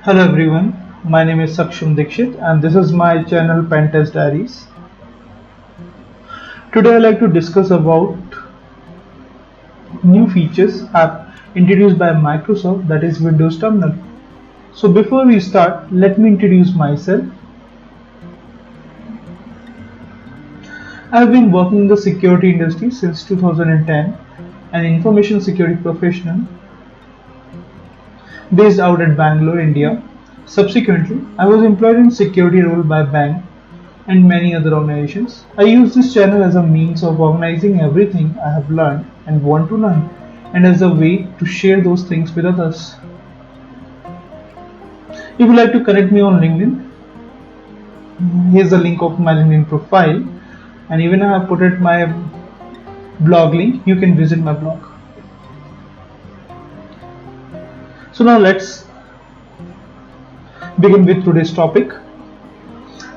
Hello everyone, my name is Saksham Dikshit and this is my channel Pentest Diaries. Today I like to discuss about new features app introduced by Microsoft, that is Windows Terminal. So before we start, let me introduce myself. I have been working in the security industry since 2010, an information security professional based out at Bangalore, India. Subsequently, I was employed in security role by bank and many other organizations. I use this channel as a means of organizing everything I have learned and want to learn, and as a way to share those things with others. If you like to connect me on LinkedIn, here's the link of my LinkedIn profile, and even I have put it my blog link. You can visit my blog. So now let's begin with today's topic.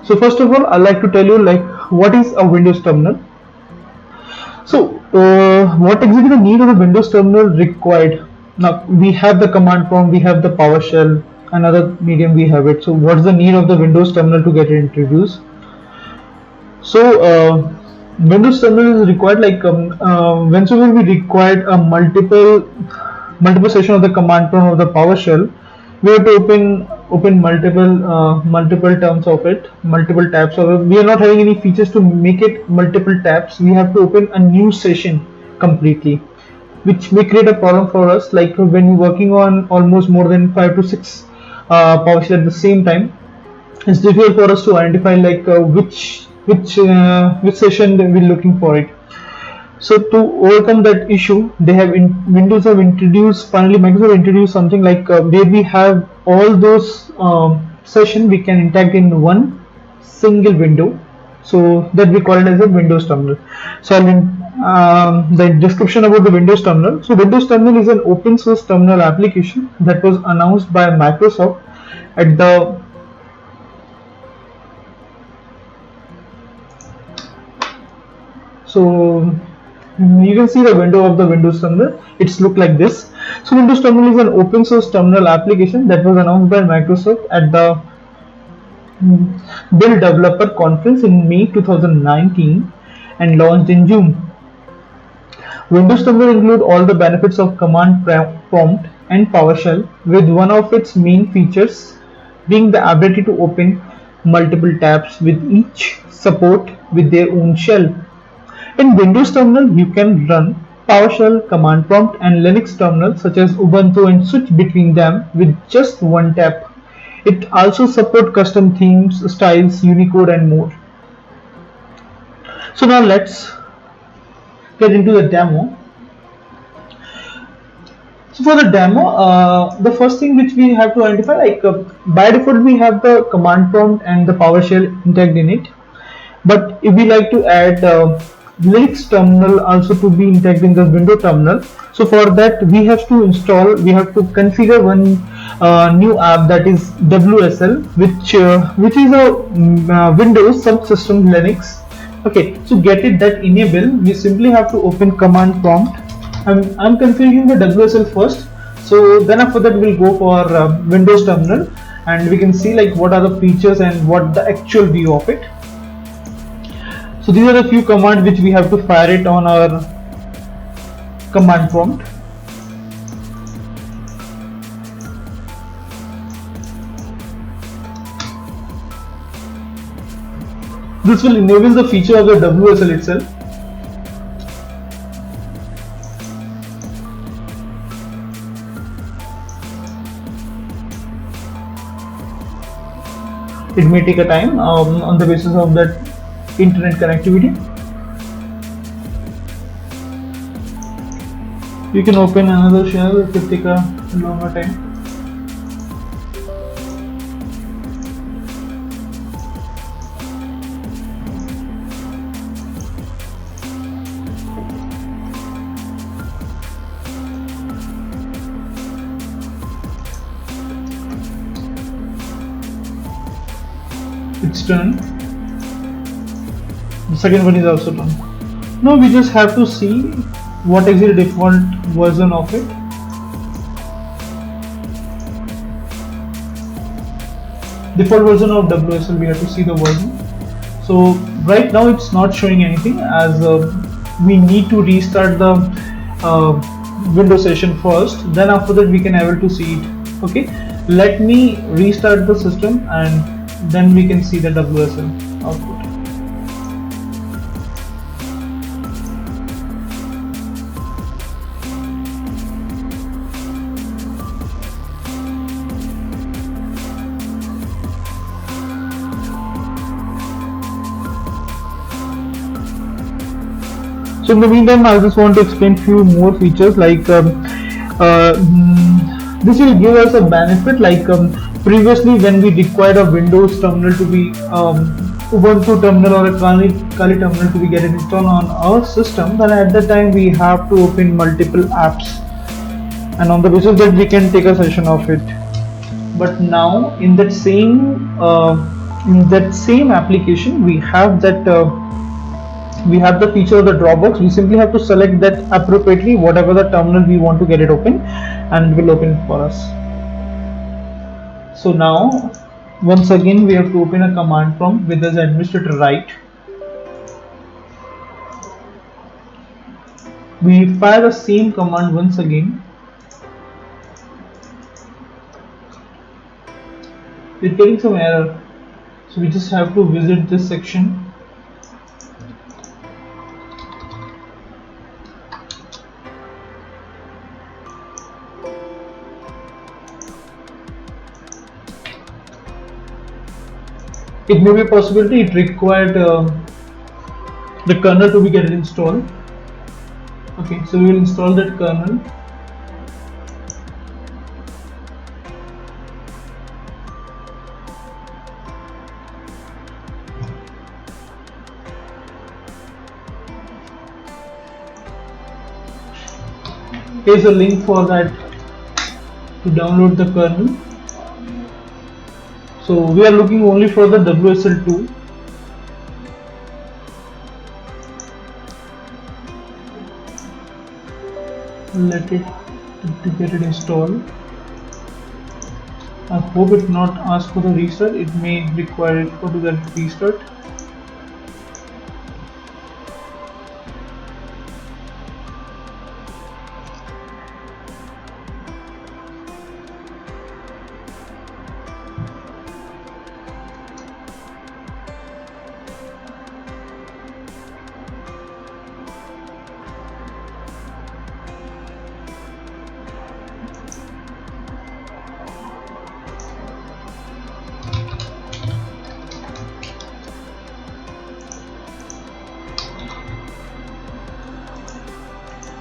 So first of all, I'd like to tell you what is a Windows terminal. So, what exactly the need of the Windows terminal required? Now we have the command prompt, we have the PowerShell, another medium we have it. So, what's the need of the Windows terminal to get it introduced? So, Windows terminal is required whenever we required a multiple session of the command prompt of the PowerShell, we have to open multiple terms of it, multiple tabs of it. We are not having any features to make it multiple tabs. We have to open a new session completely, which may create a problem for us. Like when working on almost more than 5 to 6 PowerShell at the same time, it's difficult for us to identify which session we're looking for it. So to overcome that issue, Windows have introduced, finally Microsoft introduced something where we have all those session we can interact in one single window. So that we call it as a Windows terminal. So the description about the Windows terminal. So Windows terminal is an open source terminal application that was announced by Microsoft at the so you can see the window of the Windows terminal. It's look like this. So Windows terminal is an open source terminal application that was announced by Microsoft at the Build Developer Conference in May 2019 and launched in June. Windows terminal include all the benefits of command prompt and PowerShell, with one of its main features being the ability to open multiple tabs with each support with their own shell. In Windows terminal, you can run PowerShell, command prompt, and Linux terminals such as Ubuntu and switch between them with just one tap. It also supports custom themes, styles, Unicode, and more. So now let's get into the demo. So for the demo, the first thing which we have to identify, by default we have the command prompt and the PowerShell intact in it. But if we like to add Linux terminal also to be intact in the Windows terminal, so for that we have to configure one new app, that is WSL, which is a Windows subsystem Linux. Okay, so get it that enable, we simply have to open command prompt. I'm configuring the WSL first, so then after that we'll go for Windows terminal, and we can see what are the features and what the actual view of it. So these are a few commands which we have to fire it on our command prompt. This will enable the feature of the WSL itself. It may take a time on the basis of that internet connectivity. You can open another shell, it will take a longer time. It's done. The second one is also done. Now we just have to see what is the default version of it. default version of WSL, we have to see the version. So right now it's not showing anything, as we need to restart the uh, Windows session first, then after that we can able to see it. Okay, let me restart the system and then we can see the WSL output. So in the meantime, I just want to explain few more features, like this will give us a benefit, like previously when we required a Windows terminal to be Ubuntu terminal or a Kali terminal to be get installed on our system, then at that time we have to open multiple apps, and on the basis that we can take a session of it. But now in that same application, we have the feature of the Dropbox. We simply have to select that appropriately, whatever the terminal we want to get it open, and it will open for us. So now once again we have to open a command prompt with as administrator right. We fire the same command once again. We're getting some error, so we just have to visit this section. It may be a possibility it required the kernel to be get installed. Okay, so we will install that kernel. Here's a link for that to download the kernel. So we are looking only for the WSL2. Let it to get it installed. I hope it not ask for the restart. It may require it for to get restart.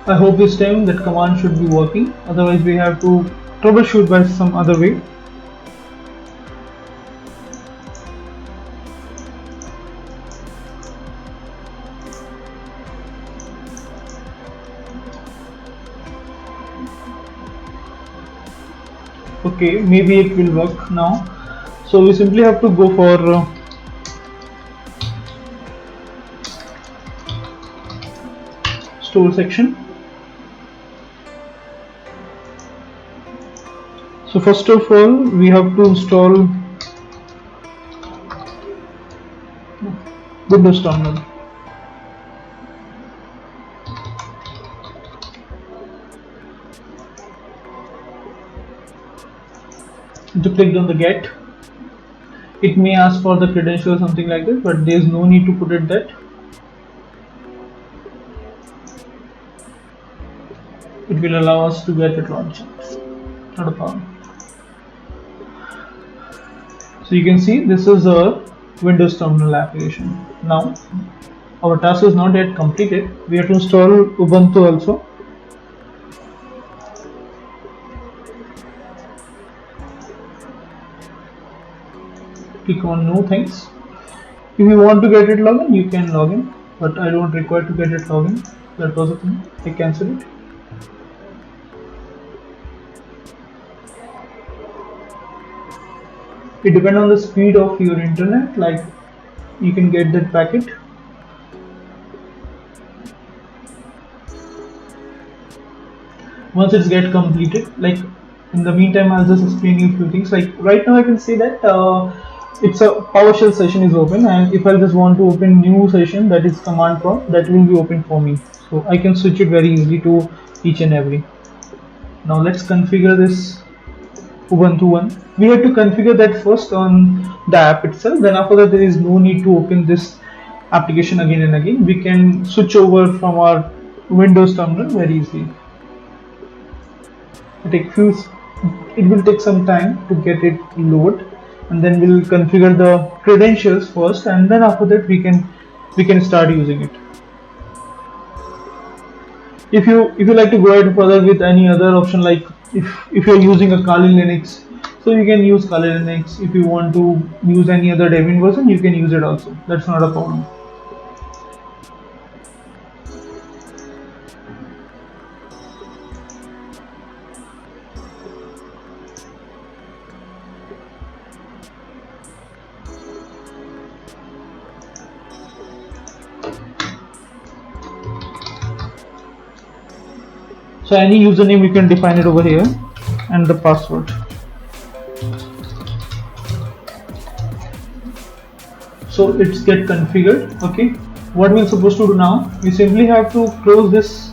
I hope this time that command should be working, otherwise we have to troubleshoot by some other way. Okay, maybe it will work now. So we simply have to go for store section. So first of all, we have to install Windows terminal. To click on the get, it may ask for the credential or something like this, but there is no need to put it that. It will allow us to get it launched, not a problem. So you can see this is a Windows terminal application. Now our task is not yet completed. We have to install Ubuntu also. Click on no thanks. If you want to get it login, you can log in, but I don't require to get it login. That was a thing. I cancel it. It depends on the speed of your internet, like you can get that packet. Once it's get completed, like In the meantime, I'll just explain you a few things. Like right now, I can say that it's a PowerShell session is open, and if I just want to open new session, that is command prompt, that will be open for me. So I can switch it very easily to each and every. Now let's configure this Ubuntu one. We have to configure that first on the app itself. Then after that, there is no need to open this application again and again. We can switch over from our Windows terminal very easily. It will take some time to get it load, and then we'll configure the credentials first, and then after that we can start using it. If you like to go ahead further with any other option, like if you're using a Kali Linux, so you can use Kali Linux. If you want to use any other Debian version, you can use it also. That's not a problem. So any username you can define it over here, and the password. So it's get configured. Okay, what we're supposed to do now, we simply have to close this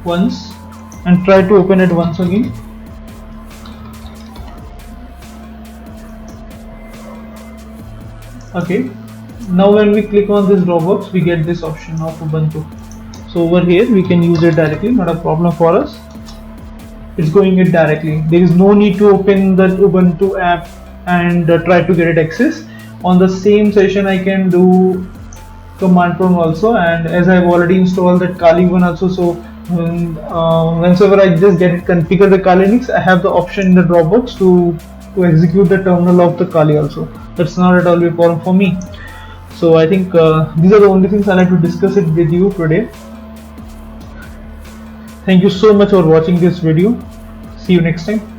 once and try to open it once again. Okay, now when we click on this Dropbox, we get this option of Ubuntu. So over here we can use it directly, not a problem for us. It's going it directly. There is no need to open the Ubuntu app and try to get it access. On the same session I can do command prompt also, and as I've already installed that Kali one also, so whenever I just get it configure the Kali Linux, I have the option in the Dropbox to execute the terminal of the Kali also. That's not at all a problem for me. So I think these are the only things I like to discuss it with you today. Thank you so much for watching this video. See you next time.